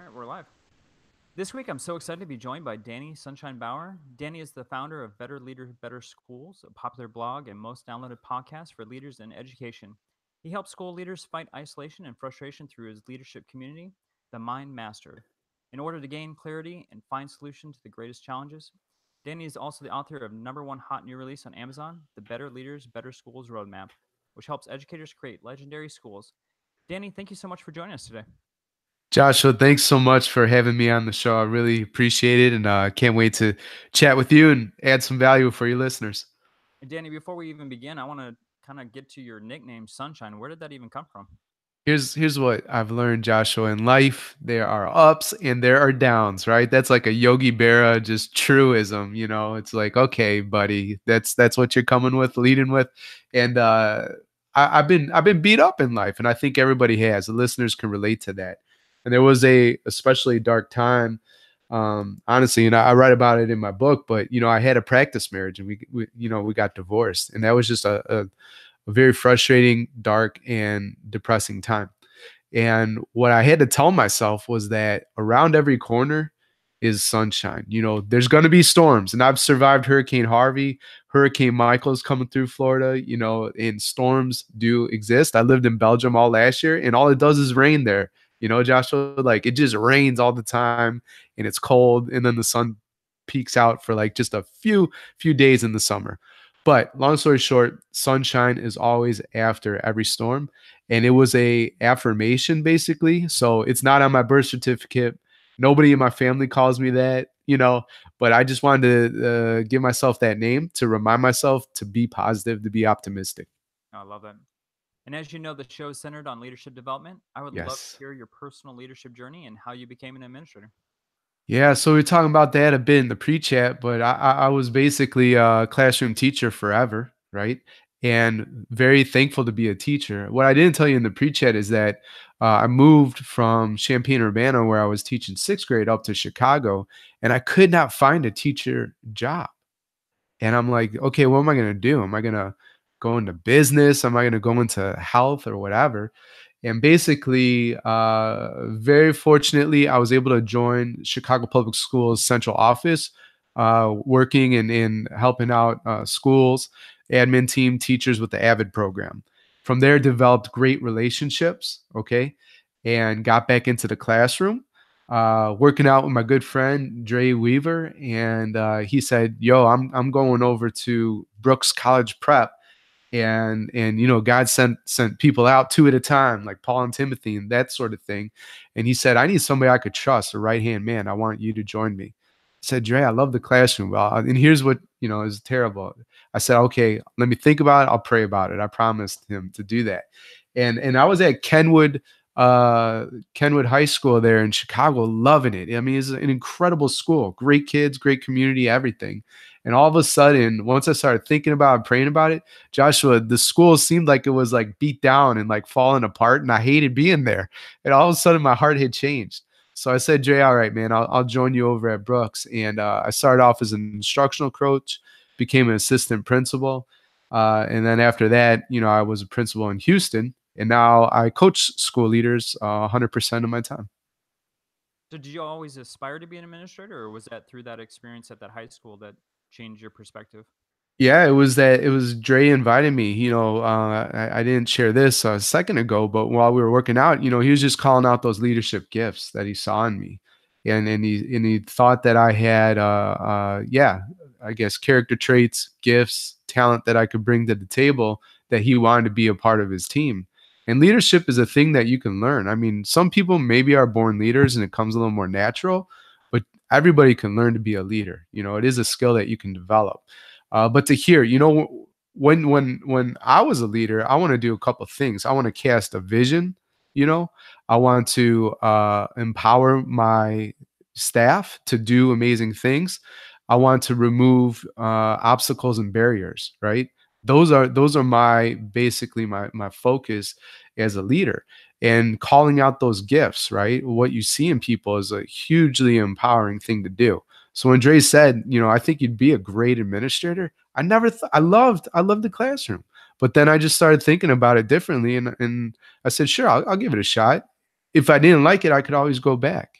right, we're live. This week, I'm so excited to be joined by Danny Sunshine Bauer. Danny is the founder of Better Leaders, Better Schools, a popular blog and most downloaded podcast for leaders in education. He helps school leaders fight isolation and frustration through his leadership community, the Mind Master. In order to gain clarity and find solutions to the greatest challenges, Danny is also the author of number one hot new release on Amazon, the Better Leaders, Better Schools Roadmap, which helps educators create legendary schools. Danny, thank you so much for joining us today. Joshua, thanks so much for having me on the show. I really appreciate it and can't wait to chat with you and add some value for your listeners. And Danny, before we even begin, I want to kind of get to your nickname, Sunshine. Where did that even come from? Here's what I've learned, Joshua. In life, there are ups and there are downs, right? That's like a Yogi Berra just truism, you know. It's like, okay, buddy, that's what you're coming with, leading with. And I've been beat up in life, and I think everybody has. The listeners can relate to that. And there was a especially dark time, honestly, and I write about it in my book. But I had a practice marriage, and we got divorced, and that was just a very frustrating, dark, and depressing time. And what I had to tell myself was that around every corner is sunshine. There's going to be storms, and I've survived Hurricane Harvey. Hurricane Michael's coming through Florida, and storms do exist. I lived in Belgium all last year, and all it does is rain there. Joshua, like it just rains all the time and it's cold, and then the sun peaks out for like just a few days in the summer. But long story short, sunshine is always after every storm. And it was a affirmation basically. So it's not on my birth certificate. Nobody in my family calls me that, but I just wanted to give myself that name to remind myself to be positive, to be optimistic. Oh, I love that. And as you know, the show is centered on leadership development. I would love to Yes. hear your personal leadership journey and how you became an administrator. Yeah, so we are talking about that a bit in the pre-chat, but I was basically a classroom teacher forever, right? And very thankful to be a teacher. What I didn't tell you in the pre-chat is that I moved from Champaign-Urbana, where I was teaching sixth grade, up to Chicago, and I could not find a teacher job. And I'm like, okay, what am I going to do? Am I going to go into business? Am I going to go into health or whatever? And basically, very fortunately, I was able to join Chicago Public Schools central office, working in helping out schools, admin team, teachers with the AVID program. From there, developed great relationships, okay, and got back into the classroom, working out with my good friend Dre Weaver, and he said, "Yo, I'm going over to Brooks College Prep." And God sent people out two at a time, like Paul and Timothy and that sort of thing. And he said, I need somebody I could trust, a right hand man. I want you to join me. I said, Dre, I love the classroom. Well, and here's what is terrible. I said, okay, let me think about it. I'll pray about it. I promised him to do that. And I was at Kenwood High School there in Chicago, loving it. I mean, it's an incredible school, great kids, great community, everything. And all of a sudden, once I started thinking about it, praying about it, Joshua, the school seemed like it was like beat down and like falling apart, and I hated being there. And all of a sudden, my heart had changed. So I said, Jay, all right, man, I'll join you over at Brooks. And I started off as an instructional coach, became an assistant principal. And then after that, I was a principal in Houston. And now I coach school leaders 100% of my time. So, did you always aspire to be an administrator, or was that through that experience at that high school that changed your perspective? Yeah, it was Dre invited me. I didn't share this a second ago, but while we were working out, he was just calling out those leadership gifts that he saw in me, and he thought that I had, yeah, I guess character traits, gifts, talent that I could bring to the table that he wanted to be a part of his team. And leadership is a thing that you can learn. I mean, some people maybe are born leaders and it comes a little more natural, but everybody can learn to be a leader. It is a skill that you can develop. But to hear, when I was a leader, I want to do a couple of things. I want to cast a vision. You know, I want to empower my staff to do amazing things. I want to remove obstacles and barriers. Right. Those are my basically my focus as a leader, and calling out those gifts. Right. What you see in people is a hugely empowering thing to do. So when Dre said, I think you'd be a great administrator, I never I loved the classroom. But then I just started thinking about it differently, and I said, sure, I'll give it a shot. if I didn't like it, I could always go back.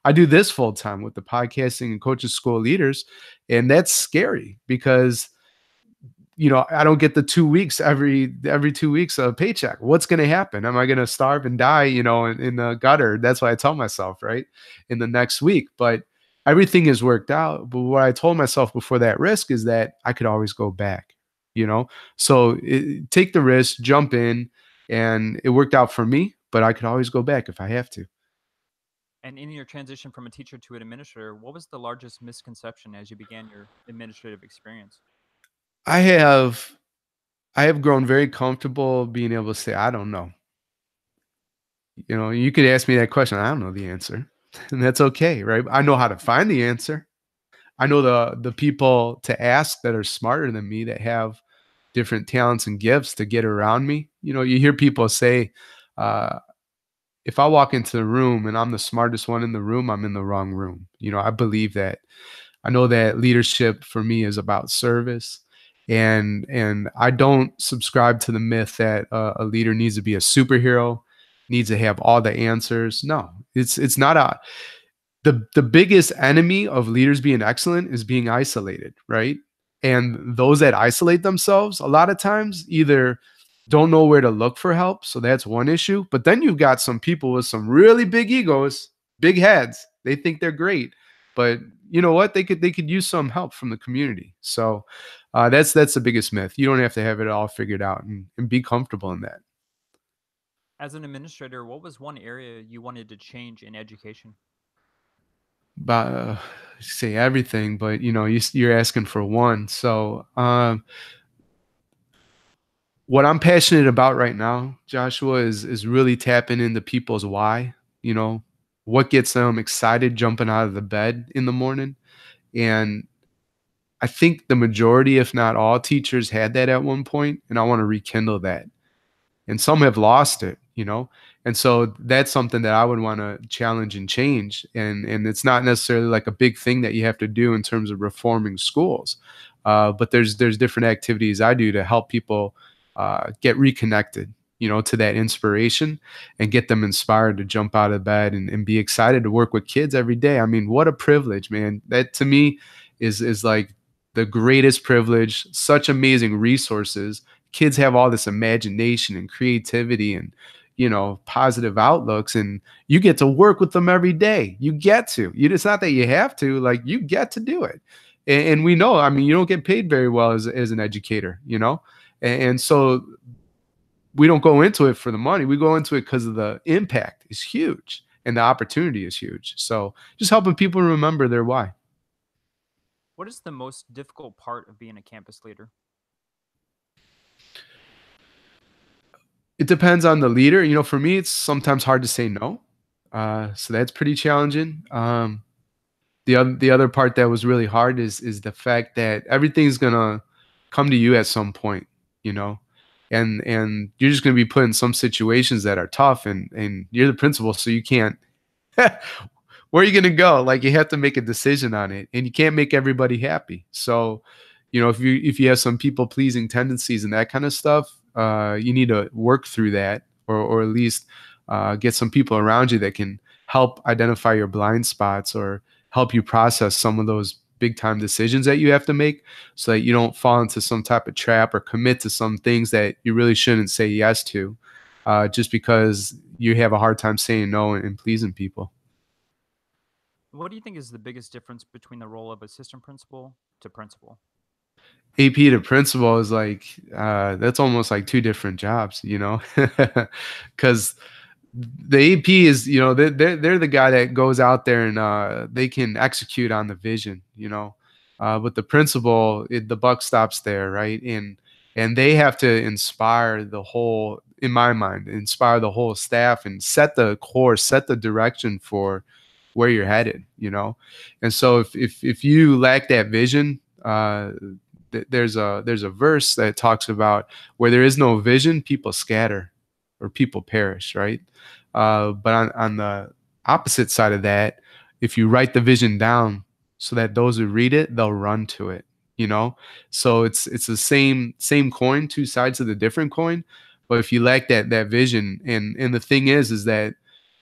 I do this full time with the podcasting and coaches school leaders, and that's scary because I don't get the 2 weeks every 2 weeks a paycheck. What's going to happen? Am I going to starve and die, in the gutter? That's what I tell myself, right? In the next week. But everything has worked out. But what I told myself before that risk is that I could always go back, you know? So take the risk, jump in, and it worked out for me, but I could always go back if I have to. And in your transition from a teacher to an administrator, what was the largest misconception as you began your administrative experience? I have I have grown very comfortable being able to say, I don't know. You could ask me that question. I don't know the answer. And that's okay, right? I know how to find the answer. I know the people to ask that are smarter than me that have different talents and gifts to get around me. You hear people say, uh, if I walk into the room and I'm the smartest one in the room, I'm in the wrong room. I believe that. I know that leadership for me is about service, and I don't subscribe to the myth that a leader needs to be a superhero, needs to have all the answers. No, it's not a the biggest enemy of leaders being excellent is being isolated, right? And those that isolate themselves a lot of times either don't know where to look for help, so that's one issue. But then you've got some people with some really big egos, big heads. They think they're great, but you know what? They could use some help from the community. So that's the biggest myth. You don't have to have it all figured out, and be comfortable in that. As an administrator, what was one area you wanted to change in education? But say everything, but you're asking for one. So what I'm passionate about right now, Joshua, is really tapping into people's why. You know, what gets them excited jumping out of the bed in the morning, and I think the majority, if not all, teachers had that at one point, and I want to rekindle that. And some have lost it. And so that's something that I would want to challenge and change. And it's not necessarily like a big thing that you have to do in terms of reforming schools, but there's different activities I do to help people get reconnected, to that inspiration, and get them inspired to jump out of bed and be excited to work with kids every day. I mean, what a privilege, man! That to me is like the greatest privilege. Such amazing resources. Kids have all this imagination and creativity and positive outlooks, and you get to work with them every day. You get to. It's not that you have to, like, you get to do it. And we know, I mean, you don't get paid very well as an educator, and so we don't go into it for the money. We go into it because of the impact is huge and the opportunity is huge. So just helping people remember their why. What is the most difficult part of being a campus leader? It depends on the leader. For me, it's sometimes hard to say no. So that's pretty challenging. The other part that was really hard is the fact that everything's gonna come to you at some point, you know, and you're just gonna be put in some situations that are tough, and you're the principal, so you can't. Where are you going to go? Like, you have to make a decision on it, and you can't make everybody happy. So, if you have some people pleasing tendencies and that kind of stuff, you need to work through that, or at least get some people around you that can help identify your blind spots or help you process some of those big time decisions that you have to make, so that you don't fall into some type of trap or commit to some things that you really shouldn't say yes to, just because you have a hard time saying no and pleasing people. What do you think is the biggest difference between the role of assistant principal to principal? AP to principal is like, that's almost like two different jobs, because the AP is, they're the guy that goes out there and they can execute on the vision, but the principal, the buck stops there, right? And they have to inspire the whole, in my mind, inspire the whole staff and set the course, set the direction for where you're headed, and so if you lack that vision, there's a verse that talks about where there is no vision, people scatter or people perish, right? But on the opposite side of that, if you write the vision down so that those who read it, they'll run to it, you know? So it's the same coin, two sides of the different coin. But if you lack that vision, and the thing is that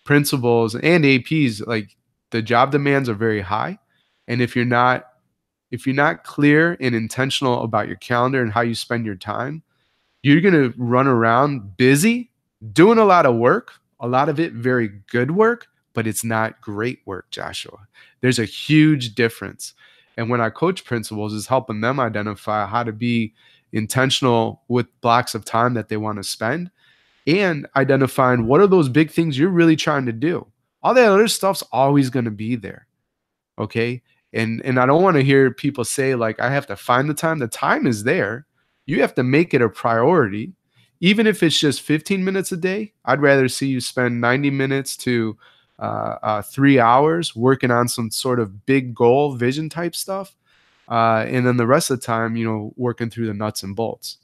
principals and APs, like the job demands are very high. And if you're not clear and intentional about your calendar and how you spend your time, you're going to run around busy, doing a lot of work, a lot of it very good work, but it's not great work, Joshua. There's a huge difference. And when I coach principals, is helping them identify how to be intentional with blocks of time that they want to spend and identifying what are those big things you're really trying to do. All that other stuff's always going to be there. Okay. And I don't want to hear people say, like, I have to find the time. The time is there. You have to make it a priority. Even if it's just 15 minutes a day, I'd rather see you spend 90 minutes to 3 hours working on some sort of big goal vision type stuff. And then the rest of the time, working through the nuts and bolts.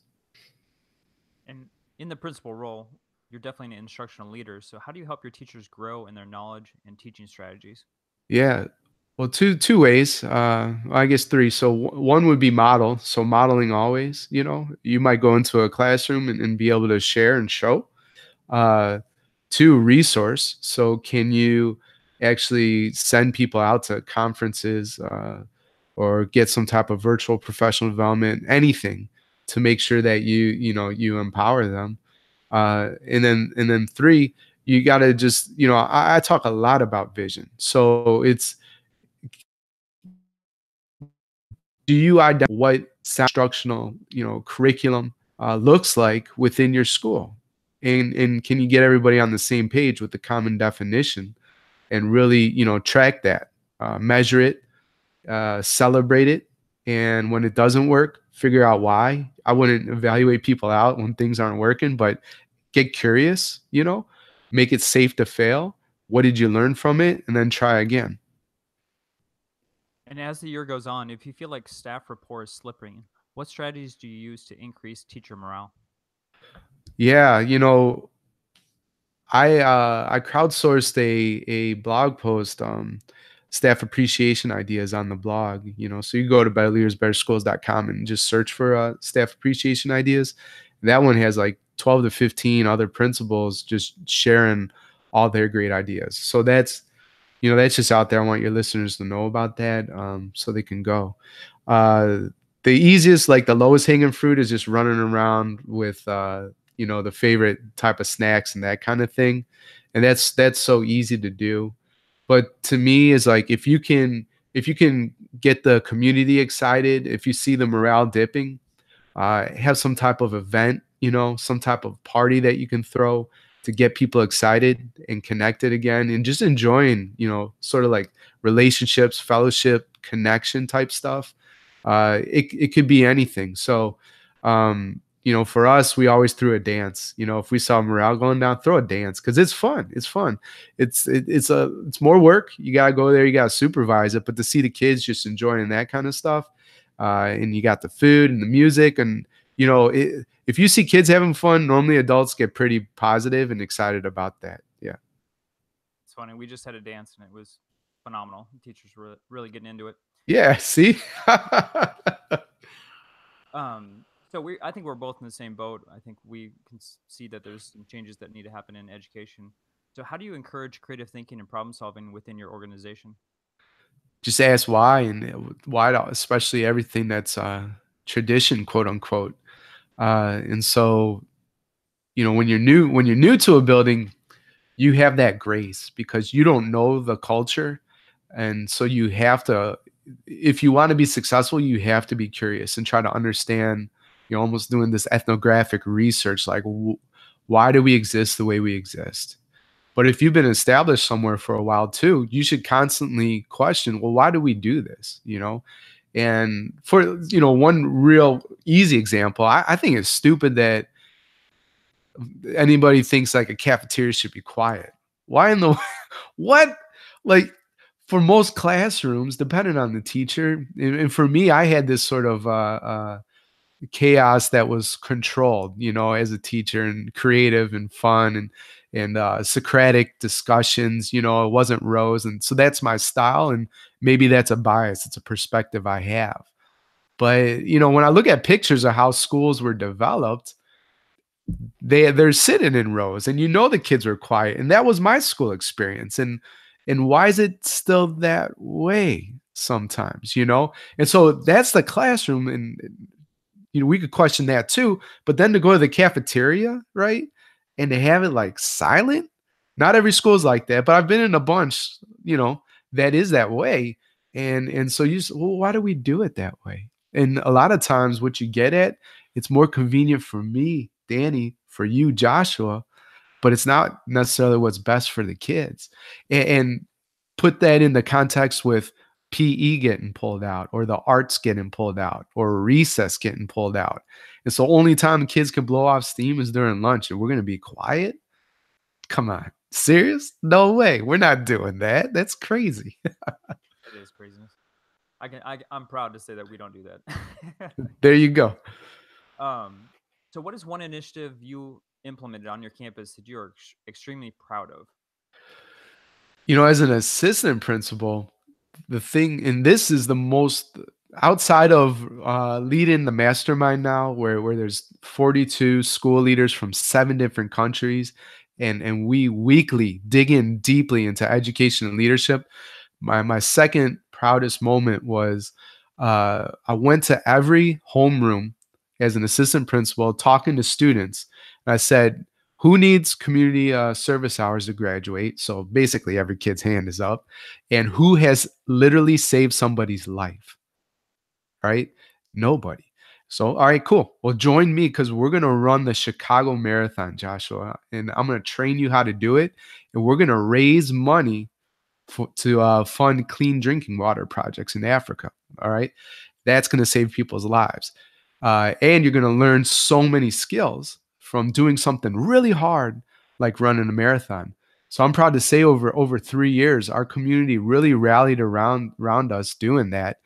And in the principal role, you're definitely an instructional leader. So, how do you help your teachers grow in their knowledge and teaching strategies? Yeah. Well, two ways. I guess three. So one would be model. So modeling always. You might go into a classroom and be able to share and show. Uh, Two, resource. So can you actually send people out to conferences or get some type of virtual professional development, anything to make sure that you empower them. And then three, you got to just I talk a lot about vision. So it's, do you identify what instructional curriculum looks like within your school, and can you get everybody on the same page with the common definition and really track that, measure it, celebrate it, and when it doesn't work, figure out why. I wouldn't evaluate people out when things aren't working, but get curious, make it safe to fail. What did you learn from it? And then try again. And as the year goes on, if you feel like staff rapport is slipping, what strategies do you use to increase teacher morale? Yeah, I crowdsourced a blog post, staff appreciation ideas on the blog. So you go to betterleadersbetterschools.com and just search for staff appreciation ideas. That one has like 12 to 15 other principals just sharing all their great ideas. So that's just out there. I want your listeners to know about that, so they can go. Uh, the easiest, like the lowest hanging fruit, is just running around with the favorite type of snacks and that kind of thing, and that's so easy to do. But to me, is like if you can get the community excited, if you see the morale dipping, have some type of event, some type of party that you can throw to get people excited and connected again and just enjoying, sort of like relationships, fellowship, connection type stuff. It could be anything. So, for us, we always threw a dance. If we saw morale going down, throw a dance because it's fun. It's fun. It's more work. You gotta go there. You gotta supervise it. But to see the kids just enjoying that kind of stuff, and you got the food and the music, and if you see kids having fun, normally adults get pretty positive and excited about that. Yeah. It's funny. We just had a dance and it was phenomenal. The teachers were really getting into it. Yeah. See. I think we're both in the same boat. I think we can see that there's some changes that need to happen in education. So, how do you encourage creative thinking and problem solving within your organization? Just ask why, and why, especially everything that's tradition, quote unquote. And so, when you're new to a building, you have that grace because you don't know the culture, and so you have to, if you want to be successful, you have to be curious and try to understand. You're almost doing this ethnographic research, like why do we exist the way we exist? But if you've been established somewhere for a while too, you should constantly question, well, why do we do this? And for one real easy example, I think it's stupid that anybody thinks like a cafeteria should be quiet. Why in the what? Like, for most classrooms, depending on the teacher, and for me, I had this sort of chaos that was controlled, as a teacher, and creative and fun, and Socratic discussions. It wasn't rows, and so that's my style, and maybe that's a bias. It's a perspective I have. But when I look at pictures of how schools were developed, they're sitting in rows, and the kids were quiet, and that was my school experience. And why is it still that way sometimes, and so that's the classroom. And we could question that too. But then to go to the cafeteria, right, and to have it like silent. Not every school is like that, but I've been in a bunch, that is that way. And so well, why do we do it that way? And a lot of times, what you get at, it's more convenient for me, Danny, for you, Joshua, but it's not necessarily what's best for the kids. And put that in the context with PE getting pulled out, or the arts getting pulled out, or recess getting pulled out. And so only time kids can blow off steam is during lunch, and we're going to be quiet. Come on. Serious? No way. We're not doing that. That's crazy. It is craziness. I'm proud to say that we don't do that. There you go. um, so what is one initiative you implemented on your campus that you're extremely proud of? As an assistant principal, the thing, and this is the most outside of leading the mastermind now, where there's 42 school leaders from 7 different countries, and we weekly dig in deeply into education and leadership. My second proudest moment was I went to every homeroom as an assistant principal talking to students, and I said, who needs community service hours to graduate? So basically, every kid's hand is up. And who has literally saved somebody's life? Right? Nobody. So, all right, cool. Well, join me because we're going to run the Chicago Marathon, Joshua. And I'm going to train you how to do it. And we're going to raise money to fund clean drinking water projects in Africa. All right. That's going to save people's lives. And you're going to learn so many skills from doing something really hard, like running a marathon. So I'm proud to say over 3 years, our community really rallied around us doing that.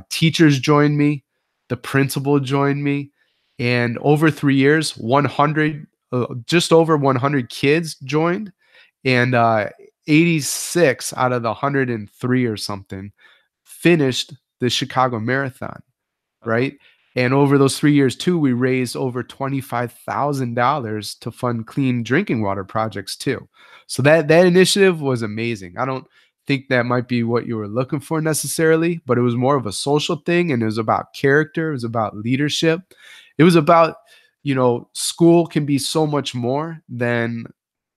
Teachers joined me, the principal joined me, and over 3 years, 100, just over 100 kids joined, and 86 out of the 103 or something finished the Chicago Marathon, That's right? awesome. And over those 3 years too, we raised over $25,000 to fund clean drinking water projects too. So that initiative was amazing. I don't think that might be what you were looking for necessarily, but it was more of a social thing, and it was about character, it was about leadership. It was about, school can be so much more than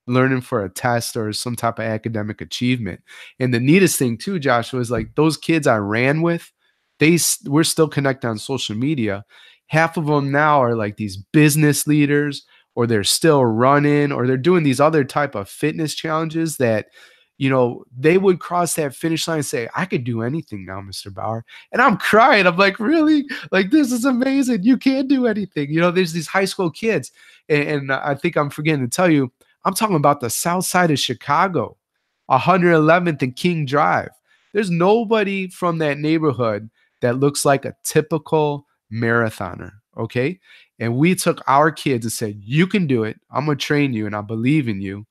learning for a test or some type of academic achievement. And the neatest thing too, Joshua, is like those kids I ran with, we're still connected on social media. Half of them now are like these business leaders, or they're still running, or they're doing these other type of fitness challenges that, they would cross that finish line and say, I could do anything now, Mr. Bauer. And I'm crying. I'm like, really? Like, this is amazing. You can't do anything. There's these high school kids. And I think I'm forgetting to tell you, I'm talking about the south side of Chicago, 111th and King Drive. There's nobody from that neighborhood that looks like a typical marathoner. Okay. And we took our kids and said, you can do it. I'm going to train you and I believe in you.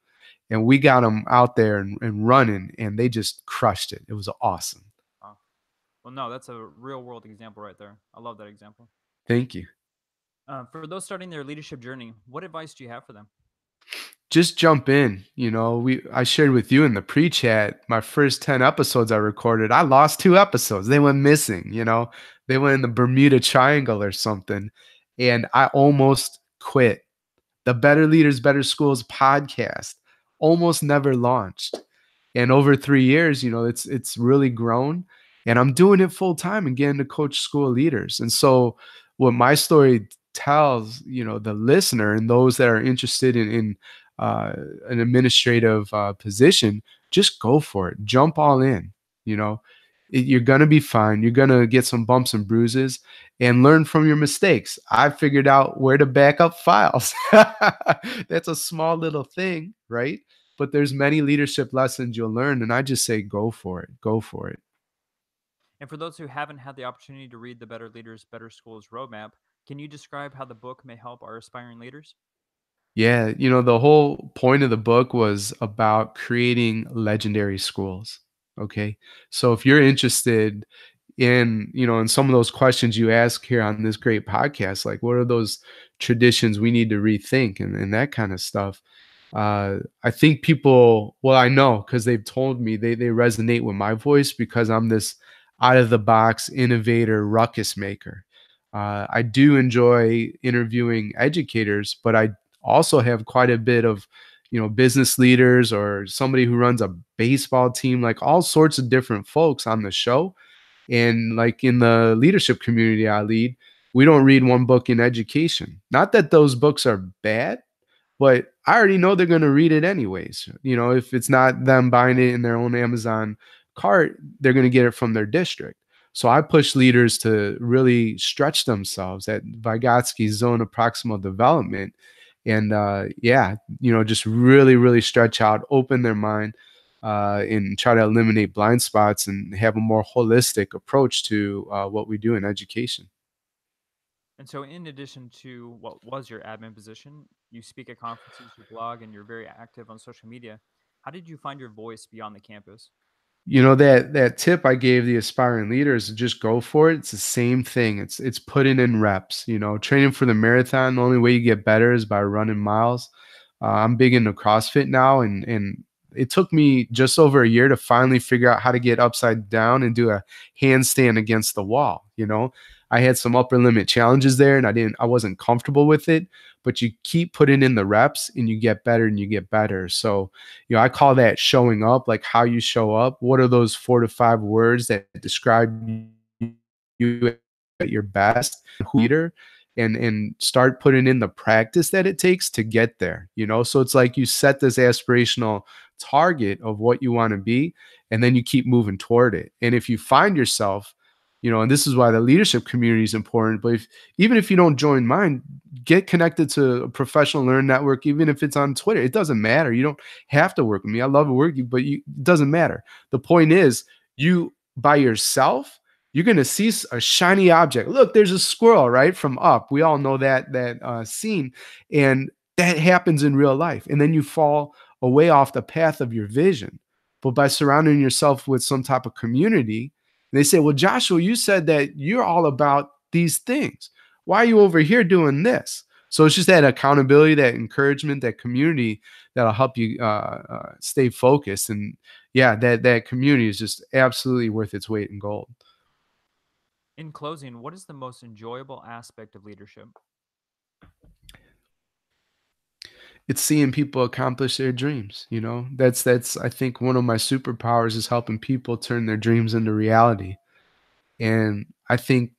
And we got them out there and running, and they just crushed it. It was awesome. Wow. Well, no, that's a real world example right there. I love that example. Thank you. For those starting their leadership journey, what advice do you have for them? Just jump in. I shared with you in the pre-chat my first 10 episodes I recorded. I lost 2 episodes. They went missing. They went in the Bermuda Triangle or something, and I almost quit. The Better Leaders, Better Schools podcast almost never launched. And over 3 years, it's really grown. And I'm doing it full time and getting to coach school leaders. And so what my story tells, the listener and those that are interested in uh, an administrative position, just go for it. Jump all in. You know, you're going to be fine. You're going to get some bumps and bruises and learn from your mistakes. I figured out where to back up files. That's a small little thing, right? But there's many leadership lessons you'll learn. And I just say, go for it. Go for it. And for those who haven't had the opportunity to read the Better Leaders, Better Schools roadmap, can you describe how the book may help our aspiring leaders? Yeah, the whole point of the book was about creating legendary schools. Okay. So if you're interested And, and some of those questions you ask here on this great podcast, like what are those traditions we need to rethink and that kind of stuff. I think people, well, I know because they've told me they resonate with my voice because I'm this out of the box innovator, ruckus maker. I do enjoy interviewing educators, but I also have quite a bit of, business leaders or somebody who runs a baseball team, like all sorts of different folks on the show. And like in the leadership community I lead, we don't read one book in education. Not that those books are bad, but I already know they're going to read it anyways. If it's not them buying it in their own Amazon cart, they're going to get it from their district. So I push leaders to really stretch themselves at Vygotsky's zone of proximal development. And yeah, just really, really stretch out, open their mind, and try to eliminate blind spots and have a more holistic approach to what we do in education. And so, in addition to what was your admin position, you speak at conferences, you blog, and you're very active on social media. How did you find your voice beyond the campus? That tip I gave the aspiring leaders to just go for it. It's the same thing. It's putting in reps. Training for the marathon. The only way you get better is by running miles. I'm big into CrossFit now, and it took me just over a year to finally figure out how to get upside down and do a handstand against the wall. I had some upper limit challenges there, and I wasn't comfortable with it. But you keep putting in the reps, and you get better and you get better. So I call that showing up, like how you show up. What are those 4 to 5 words that describe you at your best, leader, and start putting in the practice that it takes to get there. So it's like you set this aspirational target of what you want to be, and then you keep moving toward it. And if you find yourself, and this is why the leadership community is important, but even if you don't join mine, get connected to a professional learn network, even if it's on Twitter. It doesn't matter. You don't have to work with me. I love working, but it doesn't matter. The point is, you by yourself, you're going to see a shiny object. Look, there's a squirrel, right? From Up. We all know that scene. And that happens in real life. And then you fall away off the path of your vision. But by surrounding yourself with some type of community, they say, well, Joshua, you said that you're all about these things. Why are you over here doing this? So it's just that accountability, that encouragement, that community that'll help you stay focused. And yeah, that community is just absolutely worth its weight in gold. In closing, what is the most enjoyable aspect of leadership? It's seeing people accomplish their dreams. That's I think one of my superpowers is helping people turn their dreams into reality. And I think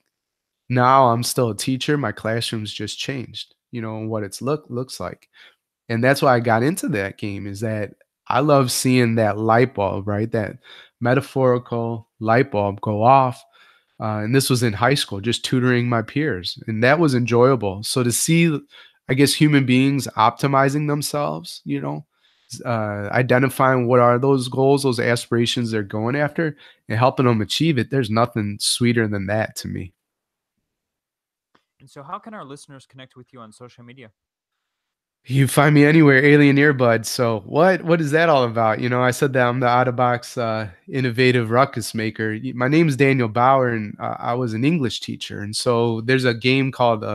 now I'm still a teacher. My classroom's just changed, and what it's looks like. And that's why I got into that game, is that I love seeing that light bulb, right? That metaphorical light bulb go off. And this was in high school, just tutoring my peers. And that was enjoyable. So to see, I guess, human beings optimizing themselves, identifying what are those goals, those aspirations they're going after, and helping them achieve it, there's nothing sweeter than that to me. And so, how can our listeners connect with you on social media? You find me anywhere, Alien Earbuds. So what is that all about? I said that I'm the out of box innovative ruckus maker. My name's Daniel Bauer, and I was an English teacher. And so there's a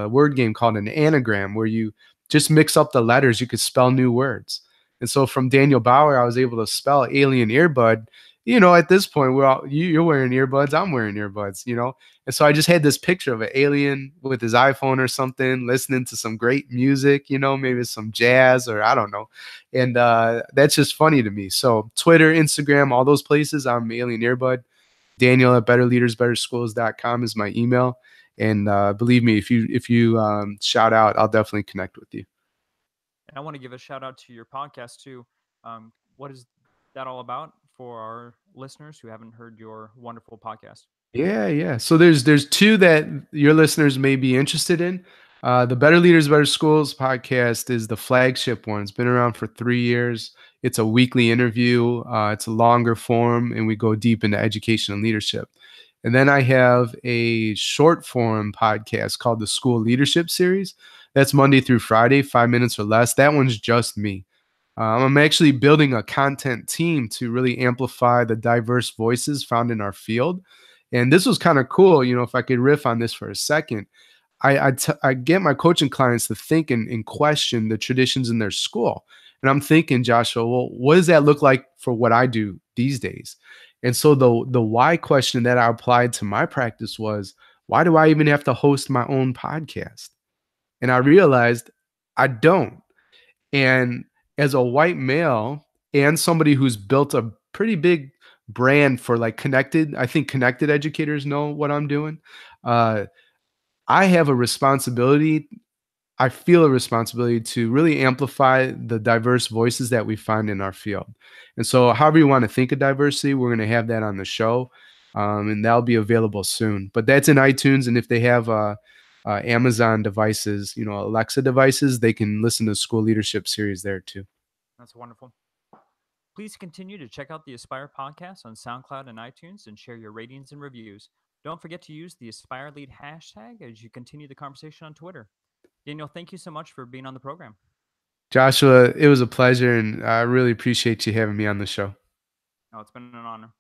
word game called an anagram, where you just mix up the letters. You could spell new words. And so from Daniel Bauer, I was able to spell alien earbud. At this point, you're wearing earbuds, I'm wearing earbuds. And so I just had this picture of an alien with his iPhone or something, listening to some great music, maybe some jazz, or I don't know. And that's just funny to me. So Twitter, Instagram, all those places, I'm Alien Earbud. Daniel at betterleadersbetterschools.com is my email. And believe me, if you shout out, I'll definitely connect with you. And I want to give a shout out to your podcast too. What is that all about for our listeners who haven't heard your wonderful podcast? Yeah, yeah. So there's two that your listeners may be interested in. The Better Leaders, Better Schools podcast is the flagship one. It's been around for 3 years. It's a weekly interview. It's a longer form, and we go deep into education and leadership. And then I have a short form podcast called the School Leadership Series. That's Monday through Friday, 5 minutes or less. That one's just me. I'm actually building a content team to really amplify the diverse voices found in our field. And this was kind of cool, if I could riff on this for a second. I get my coaching clients to think and question the traditions in their school. And I'm thinking, Joshua, well, what does that look like for what I do these days? And so the why question that I applied to my practice was, why do I even have to host my own podcast? And I realized I don't. And as a white male and somebody who's built a pretty big brand for like connected, I think connected educators know what I'm doing. Uh, I have a responsibility. I feel a responsibility to really amplify the diverse voices that we find in our field. And so, however you want to think of diversity, we're going to have that on the show, and that'll be available soon. But that's in iTunes, and if they have Amazon devices, Alexa devices, they can listen to the School Leadership Series there too. That's wonderful. Please continue to check out the Aspire podcast on SoundCloud and iTunes and share your ratings and reviews. Don't forget to use the Aspire Lead hashtag as you continue the conversation on Twitter. Daniel, thank you so much for being on the program. Joshua, it was a pleasure, and I really appreciate you having me on the show. Oh, it's been an honor.